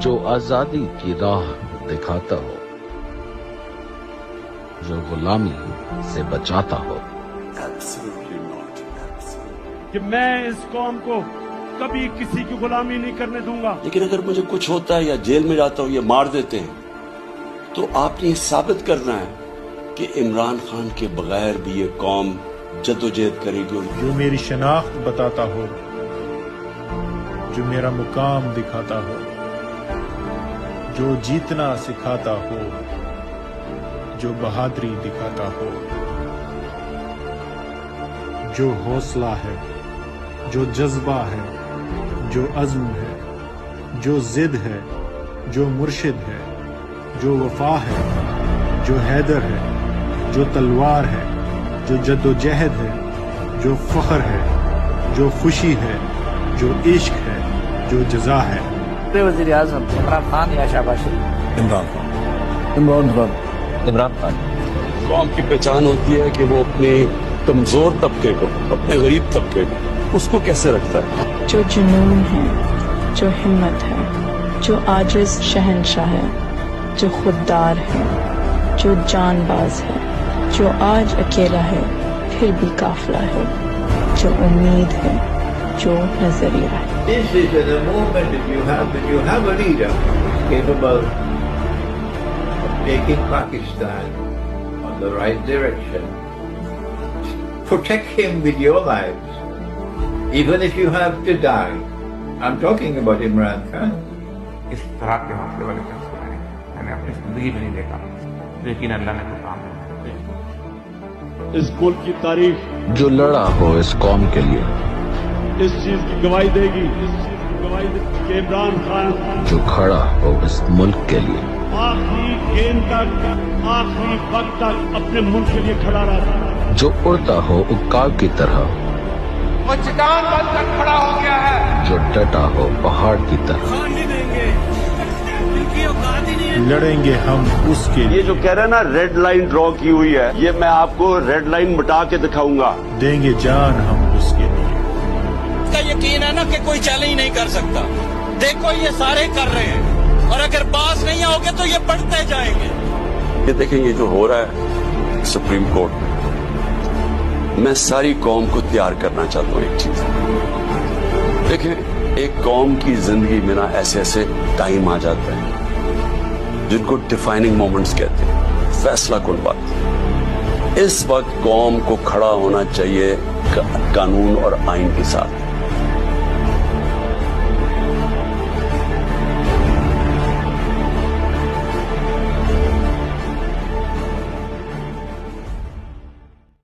जो आजादी की राह दिखाता हो, जो गुलामी से बचाता हो। Absolutely not. Absolutely. कि मैं इस कौम को कभी किसी की गुलामी नहीं करने दूंगा। लेकिन अगर मुझे कुछ होता है या जेल में जाता हूँ या मार देते हैं, तो आपने ये साबित करना है कि इमरान खान के बगैर भी ये कौम जद्दोजहद करेगी। जो मेरी शनाख्त बताता हो, जो मेरा मुकाम दिखाता हो, जो जीतना सिखाता हो, जो बहादुरी दिखाता हो, जो हौसला है, जो जज्बा है, जो अज़्म है, जो जिद है, जो मुर्शिद है, जो वफा है, जो हैदर है, जो तलवार है, जो जद्दोजहद है, जो फख्र है, जो खुशी है, जो इश्क है, जो जज़ा है। वज़ीर आज़म इमरान खान या शहबाज शरीफ? इमरान खान। इमरान खान। कौम की पहचान होती है कि वो अपने कमजोर तबके को, अपने गरीब तबके को, उसको कैसे रखता है। जो जुनून है, जो हिम्मत है, जो आजिज शहंशाह है, जो खुददार है, जो जानबाज है, जो आज अकेला है फिर भी काफिला है, जो उम्मीद है, जो नजरिया है। This is the moment that you have a leader capable of taking Pakistan on the right direction. Protect him with your lives, even if you have to die. I'm talking about Imran Khan. इस तरह के हौसले वाले शख्स को मैंने अपनी जिंदगी में नहीं देखा, लेकिन अल्लाह ने तो काम दिया। इस मुल्क की तारीख जो लड़ा हो इस कौम के लिए, इस चीज की गवाही देगी, कि इमरान खान जो खड़ा हो इस मुल्क के लिए, आखिरी गेंद तक, आखिरी वक्त तक अपने मुल्क के लिए खड़ा रहा, जो उड़ता हो उक्काब की तरह, वो चट्टान बनकर खड़ा हो गया है, जो डटा हो पहाड़ की तरह। लड़ेंगे हम उसके ये लिए, जो कह रहे हैं ना रेड लाइन ड्रॉ की हुई है, ये मैं आपको रेड लाइन मिटा के दिखाऊंगा। देंगे जान हम उसके लिए। का यकीन है ना कि कोई चैलेंज नहीं कर सकता। देखो ये सारे कर रहे हैं, और अगर पास नहीं आओगे तो ये बढ़ते जाएंगे। ये देखें, ये जो हो रहा है सुप्रीम कोर्ट में, मैं सारी कौम को तैयार करना चाहता हूँ एक चीज। देखें, एक कौम की जिंदगी में ना ऐसे ऐसे टाइम आ जाता है जिनको डिफाइनिंग मोमेंट्स कहते हैं, फैसला कुन वक्त। इस वक्त कौम को खड़ा होना चाहिए कानून और आइन के साथ।